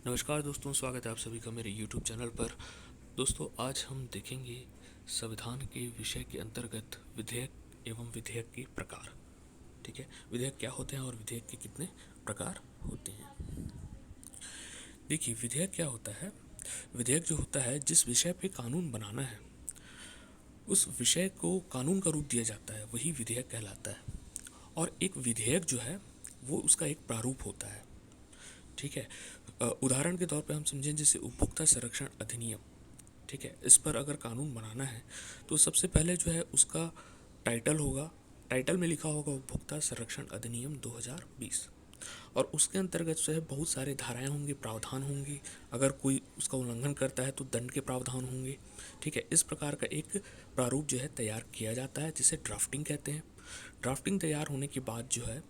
नमस्कार दोस्तों, स्वागत है आप सभी का मेरे YouTube चैनल पर। दोस्तों, आज हम देखेंगे संविधान के विषय के अंतर्गत विधेयक एवं विधेयक के प्रकार। ठीक है, विधेयक क्या होते हैं और विधेयक के कितने प्रकार होते हैं। देखिए, विधेयक क्या होता है। विधेयक जो होता है, जिस विषय पे कानून बनाना है उस विषय को कानून का रूप दिया जाता है, वही विधेयक कहलाता है। और एक विधेयक जो है वो उसका एक प्रारूप होता है। ठीक है, उदाहरण के तौर पे हम समझें, जैसे उपभोक्ता संरक्षण अधिनियम। ठीक है, इस पर अगर कानून बनाना है तो सबसे पहले जो है उसका टाइटल होगा। टाइटल में लिखा होगा उपभोक्ता संरक्षण अधिनियम 2020। और उसके अंतर्गत जो है बहुत सारे धाराएं होंगी, प्रावधान होंगे। अगर कोई उसका उल्लंघन करता है तो दंड के प्रावधान होंगे। ठीक है, इस प्रकार का एक प्रारूप जो है तैयार किया जाता है, जिसे ड्राफ्टिंग कहते हैं। ड्राफ्टिंग तैयार होने के बाद जो है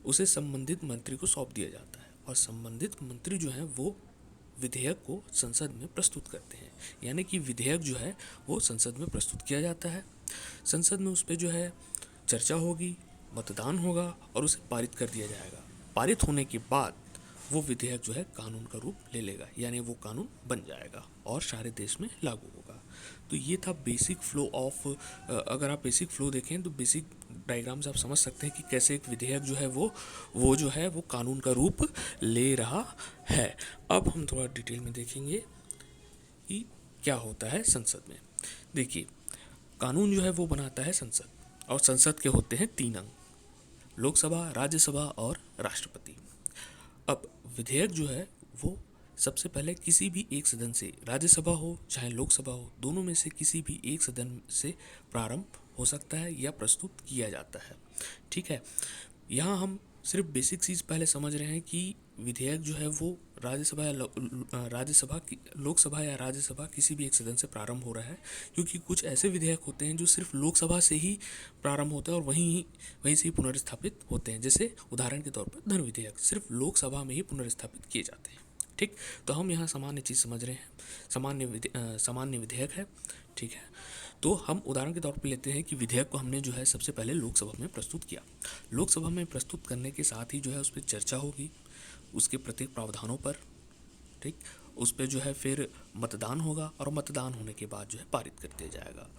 उसे संबंधित मंत्री को सौंप दिया जाता है, और संबंधित मंत्री जो है वो विधेयक को संसद में प्रस्तुत करते हैं। यानी कि विधेयक जो है वो संसद में प्रस्तुत किया जाता है। संसद में उस पर जो है चर्चा होगी, मतदान होगा और उसे पारित कर दिया जाएगा। पारित होने के बाद वो विधेयक जो है कानून का रूप ले लेगा, यानी वो कानून बन जाएगा और सारे देश में लागू होगा। तो ये था बेसिक फ्लो ऑफ। अगर आप बेसिक फ्लो देखें तो बेसिक डायग्राम से आप समझ सकते हैं कि कैसे एक विधेयक जो है वो जो है वो कानून का रूप ले रहा है। अब हम थोड़ा डिटेल में देखेंगे कि क्या होता है संसद में। देखिए, कानून जो है वो बनाता है संसद, और संसद के होते हैं 3 अंग: लोकसभा, राज्यसभा और राष्ट्रपति। अब विधेयक जो है वो सबसे पहले किसी भी एक सदन से, राज्यसभा हो चाहे लोकसभा हो, दोनों में से किसी भी एक सदन से प्रारंभ हो सकता है या प्रस्तुत किया जाता है। ठीक है, यहाँ हम सिर्फ बेसिक चीज़ पहले समझ रहे हैं कि विधेयक जो है वो राज्यसभा या लोकसभा या राज्यसभा किसी भी एक सदन से प्रारंभ हो रहा है, क्योंकि कुछ ऐसे विधेयक होते हैं जो सिर्फ लोकसभा से ही प्रारंभ होते हैं और वहीं से ही पुनर्स्थापित होते हैं। जैसे उदाहरण के तौर पर धन विधेयक सिर्फ लोकसभा में ही पुनर्स्थापित किए जाते हैं। ठीक, तो हम यहाँ सामान्य चीज़ समझ रहे हैं, सामान्य विधेयक है। ठीक है, तो हम उदाहरण के तौर पर लेते हैं कि विधेयक को हमने जो है सबसे पहले लोकसभा में प्रस्तुत किया। लोकसभा में प्रस्तुत करने के साथ ही जो है उस पर चर्चा होगी, उसके प्रत्येक प्रावधानों पर। ठीक, उस पर जो है फिर मतदान होगा, और मतदान होने के बाद जो है पारित कर दिया जाएगा।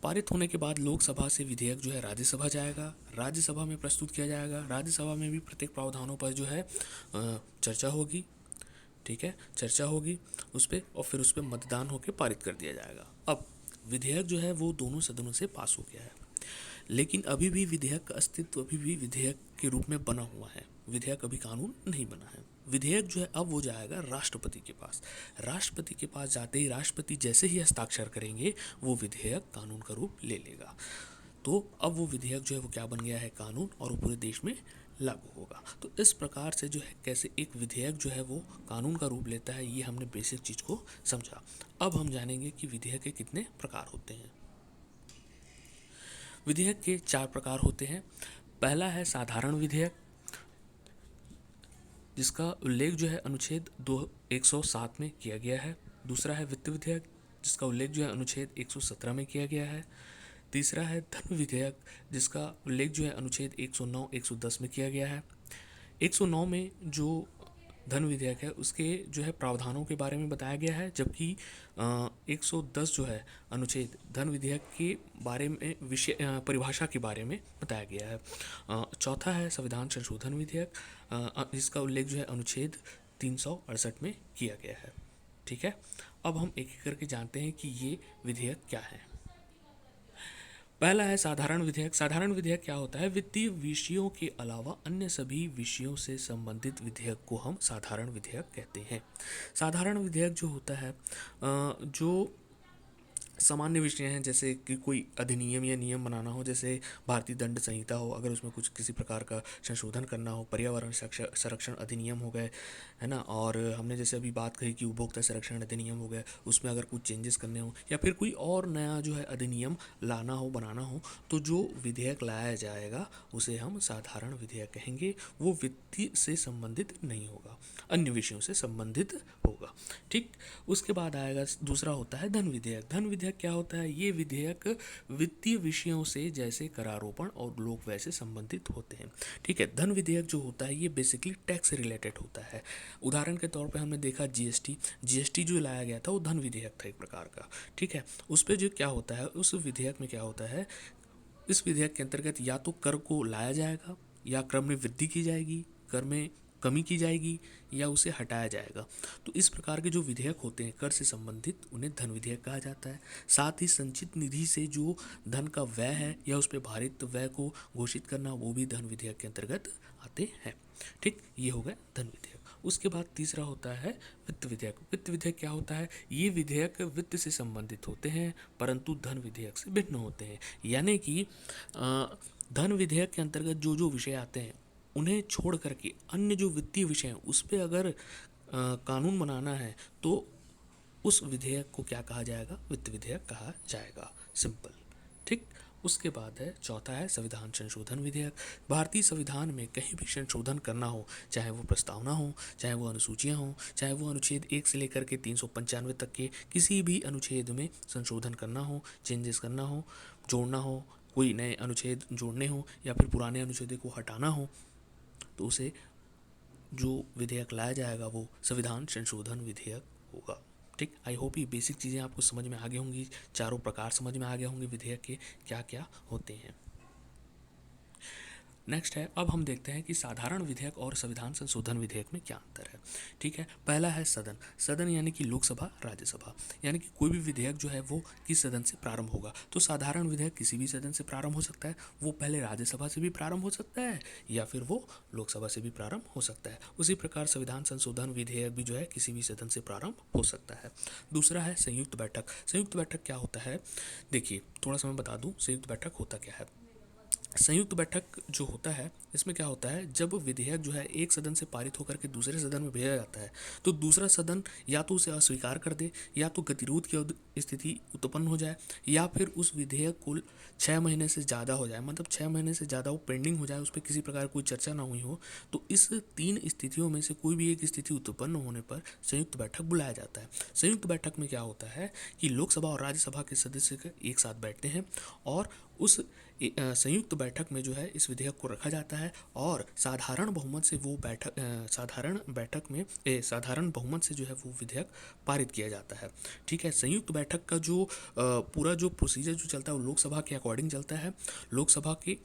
पारित होने के बाद लोकसभा से विधेयक जो है राज्यसभा जाएगा, राज्यसभा में प्रस्तुत किया जाएगा। राज्यसभा में भी प्रत्येक प्रावधानों पर जो है चर्चा होगी। ठीक है, चर्चा होगी उस पर, और फिर उस पर मतदान होकर पारित कर दिया जाएगा। अब विधेयक जो है वो दोनों सदनों से पास हो गया है, लेकिन अभी भी विधेयक का अस्तित्व अभी भी विधेयक के रूप में बना हुआ है। विधेयक अभी कानून नहीं बना है। विधेयक जो है अब वो जाएगा राष्ट्रपति के पास। राष्ट्रपति के पास जाते ही राष्ट्रपति जैसे ही हस्ताक्षर करेंगे वो विधेयक कानून का रूप ले लेगा। तो अब वो विधेयक जो है वो क्या बन गया है, कानून, और वो पूरे देश में लागू होगा। तो इस प्रकार से जो है कैसे एक विधेयक जो है वो कानून का रूप लेता है, ये हमने बेसिक चीज़ को समझा। अब हम जानेंगे कि विधेयक के कितने प्रकार होते हैं। विधेयक के 4 प्रकार होते हैं। पहला है साधारण विधेयक, जिसका उल्लेख जो है अनुच्छेद 107 में किया गया है। दूसरा है वित्त विधेयक, जिसका उल्लेख जो है अनुच्छेद 117 में किया गया है। तीसरा है धन विधेयक, जिसका उल्लेख जो है अनुच्छेद 109, 110 में किया गया है। 109 में जो धन विधेयक है उसके जो है प्रावधानों के बारे में बताया गया है, जबकि 110 जो है अनुच्छेद धन विधेयक के बारे में विषय परिभाषा के बारे में बताया गया है। चौथा है संविधान संशोधन विधेयक, जिसका उल्लेख जो है अनुच्छेद 368 में किया गया है। ठीक है, अब हम एक एक करके जानते हैं कि ये विधेयक क्या है। पहला है साधारण विधेयक। साधारण विधेयक क्या होता है, वित्तीय विषयों के अलावा अन्य सभी विषयों से संबंधित विधेयक को हम साधारण विधेयक कहते हैं। साधारण विधेयक जो होता है जो सामान्य विषय हैं, जैसे कि कोई अधिनियम या नियम बनाना हो, जैसे भारतीय दंड संहिता हो, अगर उसमें कुछ किसी प्रकार का संशोधन करना हो, पर्यावरण संरक्षण अधिनियम हो गए, है ना, और हमने जैसे अभी बात कही कि उपभोक्ता संरक्षण अधिनियम हो गया, उसमें अगर कुछ चेंजेस करने हो या फिर कोई और नया जो है अधिनियम लाना हो, बनाना हो, तो जो विधेयक लाया जाएगा उसे हम साधारण विधेयक कहेंगे। वो वित्तीय से संबंधित नहीं होगा, अन्य विषयों से संबंधित होगा। ठीक, उसके बाद आएगा दूसरा होता है धन विधेयक। धन विधेयक विधेयक क्या होता है? ये विधेयक वित्तीय विषयों से जैसे करारोपण और लोक व्यय से संबंधित होते हैं। ठीक है, धन विधेयक जो होता है ये बेसिकली टैक्स रिलेटेड होता है। उदाहरण के तौर पे हमने देखा जीएसटी जो लाया गया था वो धन विधेयक था एक प्रकार का। ठीक है, उस पर जो क्या होता है, उस विधेयक में क्या होता है, इस विधेयक के अंतर्गत या तो कर को लाया जाएगा, या कर में वृद्धि की जाएगी, कर में कमी की जाएगी, या उसे हटाया जाएगा। तो इस प्रकार के जो विधेयक होते हैं कर से संबंधित, उन्हें धन विधेयक कहा जाता है। साथ ही संचित निधि से जो धन का व्यय है या उस पर भारित व्यय को घोषित करना, वो भी धन विधेयक के अंतर्गत आते हैं। ठीक, ये हो गया धन विधेयक। उसके बाद तीसरा होता है वित्त विधेयक। वित्त विधेयक क्या होता है? ये विधेयक वित्त से संबंधित होते हैं परंतु धन विधेयक से भिन्न होते हैं। यानी कि धन विधेयक के अंतर्गत जो जो विषय आते हैं उन्हें छोड़ करके अन्य जो वित्तीय विषय हैं उस पर अगर कानून बनाना है तो उस विधेयक को क्या कहा जाएगा? वित्त विधेयक कहा जाएगा। सिंपल। ठीक, उसके बाद है चौथा है संविधान संशोधन विधेयक। भारतीय संविधान में कहीं भी संशोधन करना हो, चाहे वो प्रस्तावना हो, चाहे वो अनुसूचियाँ हो, चाहे वो अनुच्छेद 1 से लेकर के 395 तक के किसी भी अनुच्छेद में संशोधन करना हो, चेंजेस करना हो, जोड़ना हो, कोई नए अनुच्छेद जोड़ने हो या फिर पुराने अनुच्छेद को हटाना हो, तो उसे जो विधेयक लाया जाएगा वो संविधान संशोधन विधेयक होगा। ठीक, आई होप ये बेसिक चीज़ें आपको समझ में आ गई होंगी, चारों प्रकार समझ में आ गए होंगे विधेयक के क्या क्या होते हैं। नेक्स्ट है, अब हम देखते हैं कि साधारण विधेयक और संविधान संशोधन विधेयक में क्या अंतर है। ठीक है, पहला है सदन। सदन यानी कि लोकसभा, राज्यसभा, यानी कि कोई भी विधेयक जो है वो किस सदन से प्रारंभ होगा। तो साधारण विधेयक किसी भी सदन से प्रारंभ हो सकता है, वो पहले राज्यसभा से भी प्रारंभ हो सकता है या फिर वो लोकसभा से भी प्रारंभ हो सकता है। उसी प्रकार संविधान संशोधन विधेयक भी जो है किसी भी सदन से प्रारंभ हो सकता है। दूसरा है संयुक्त बैठक। संयुक्त बैठक क्या होता है? देखिए, थोड़ा सा मैं बता दूं संयुक्त बैठक होता क्या है। संयुक्त बैठक जो होता है इसमें क्या होता है, जब विधेयक जो है एक सदन से पारित होकर के दूसरे सदन में भेजा जाता है तो दूसरा सदन या तो उसे अस्वीकार कर दे, या तो गतिरोध की स्थिति उत्पन्न हो जाए, या फिर उस विधेयक को 6 महीने से ज़्यादा हो जाए, मतलब 6 महीने से ज़्यादा वो पेंडिंग हो जाए, उस पर किसी प्रकार कोई चर्चा ना हुई हो। तो इस 3 स्थितियों में से कोई भी एक स्थिति उत्पन्न होने पर संयुक्त बैठक बुलाया जाता है। संयुक्त बैठक में क्या होता है कि लोकसभा और राज्यसभा के सदस्य एक साथ बैठते हैं और उस संयुक्त बैठक में जो है इस विधेयक को रखा जाता है और साधारण बहुमत से वो साधारण बहुमत से जो है वो विधेयक पारित किया जाता है। ठीक है, संयुक्त बैठक का जो पूरा जो प्रोसीजर जो चलता है वो लोकसभा के अकॉर्डिंग चलता है। लोकसभा की,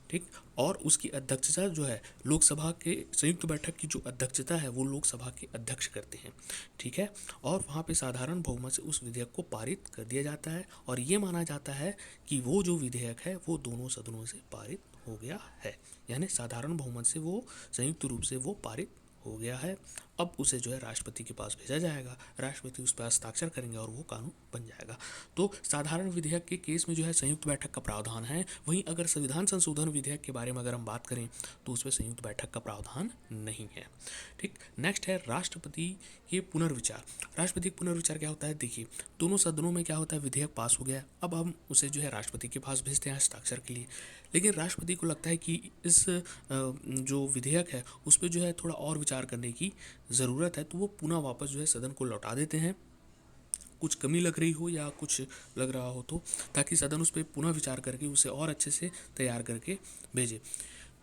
ठीक, और उसकी अध्यक्षता जो है लोकसभा के संयुक्त बैठक की जो अध्यक्षता है वो लोकसभा के अध्यक्ष करते हैं। ठीक है, और वहाँ पे साधारण बहुमत से उस विधेयक को पारित कर दिया जाता है और ये माना जाता है कि वो जो विधेयक है वो दोनों सदनों से पारित हो गया है, यानी साधारण बहुमत से वो संयुक्त रूप से वो पारित हो गया है। अब उसे जो है राष्ट्रपति के पास भेजा जाएगा, राष्ट्रपति उस पर हस्ताक्षर करेंगे और वो कानून बन जाएगा। तो साधारण विधेयक के केस में जो है संयुक्त बैठक का प्रावधान है, वहीं अगर संविधान संशोधन विधेयक के बारे में अगर हम बात करें तो उसमें संयुक्त बैठक का प्रावधान नहीं है। ठीक, नेक्स्ट है राष्ट्रपति के पुनर्विचार। राष्ट्रपति का पुनर्विचार क्या होता है? देखिए, दोनों सदनों में क्या होता है, विधेयक पास हो गया, अब हम उसे जो है राष्ट्रपति के पास भेजते हैं हस्ताक्षर के लिए, लेकिन राष्ट्रपति को लगता है कि इस जो विधेयक है उस पर जो है थोड़ा और विचार करने की ज़रूरत है, तो वो पुनः वापस जो है सदन को लौटा देते हैं, कुछ कमी लग रही हो या कुछ लग रहा हो तो, ताकि सदन उस पर पुनः विचार करके उसे और अच्छे से तैयार करके भेजे।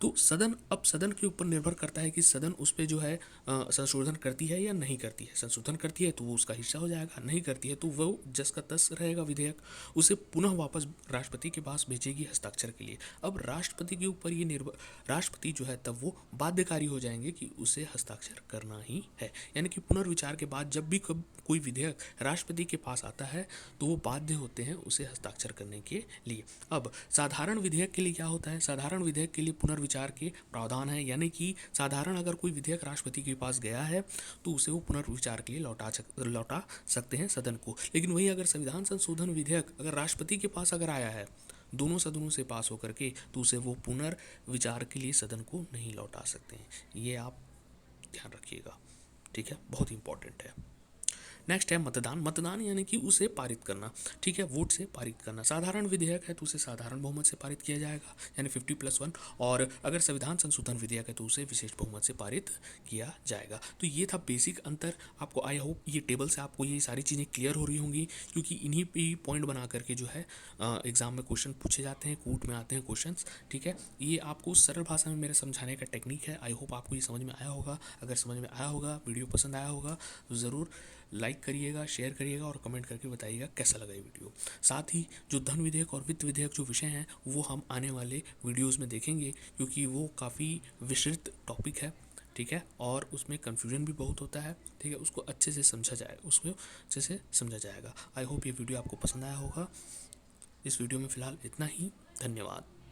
तो सदन के ऊपर निर्भर करता है कि सदन उस पर जो है संशोधन करती है या नहीं करती है। संशोधन करती है तो वो उसका हिस्सा हो जाएगा, नहीं करती है तो वो जस का तस रहेगा विधेयक, उसे पुनः वापस राष्ट्रपति के पास भेजेगी हस्ताक्षर के लिए। अब राष्ट्रपति के ऊपर ये निर्भर, राष्ट्रपति जो है तब वो बाध्यकारी हो जाएंगे कि उसे हस्ताक्षर करना ही है, यानी कि पुनर्विचार के बाद जब भी कोई विधेयक राष्ट्रपति के पास आता है तो वो बाध्य होते हैं उसे हस्ताक्षर करने के लिए। अब साधारण विधेयक के लिए क्या होता है? साधारण विधेयक के लिए पुनर्विचार के प्रावधान है, यानी कि साधारण अगर कोई विधेयक राष्ट्रपति के पास गया है तो उसे वो पुनर्विचार के लिए लौटा सकते हैं सदन को। लेकिन वही अगर संविधान संशोधन विधेयक अगर राष्ट्रपति के पास अगर आया है दोनों सदनों से पास होकर के, तो उसे वो पुनर्विचार के लिए सदन को नहीं लौटा सकते हैं। ये आप ध्यान रखिएगा, ठीक है, बहुत इंपॉर्टेंट है। नेक्स्ट है मतदान। मतदान यानी कि उसे पारित करना, ठीक है, वोट से पारित करना। साधारण विधेयक है तो उसे साधारण बहुमत से पारित किया जाएगा, यानी 50+1। और अगर संविधान संशोधन विधेयक है तो उसे विशेष बहुमत से पारित किया जाएगा। तो ये था बेसिक अंतर। आपको आई होप ये टेबल से आपको ये सारी चीज़ें क्लियर हो रही होंगी, क्योंकि इन्हीं पे ही पॉइंट बना करके जो है एग्ज़ाम में क्वेश्चन पूछे जाते हैं, कूट में आते हैं क्वेश्चंस, ठीक है। ये आपको सरल भाषा में मेरे समझाने का टेक्निक है। आई होप आपको ये समझ में आया होगा। अगर समझ में आया होगा, वीडियो पसंद आया होगा, तो ज़रूर लाइक करिएगा, शेयर करिएगा और कमेंट करके बताइएगा कैसा लगा ये वीडियो। साथ ही जो धन विधेयक और वित्त विधेयक जो विषय हैं वो हम आने वाले वीडियोस में देखेंगे, क्योंकि वो काफ़ी विस्तृत टॉपिक है, ठीक है, और उसमें कन्फ्यूजन भी बहुत होता है, ठीक है। उसको अच्छे से समझा जाए, उसको अच्छे से समझा जाएगा। आई होप ये वीडियो आपको पसंद आया होगा। इस वीडियो में फ़िलहाल इतना ही। धन्यवाद।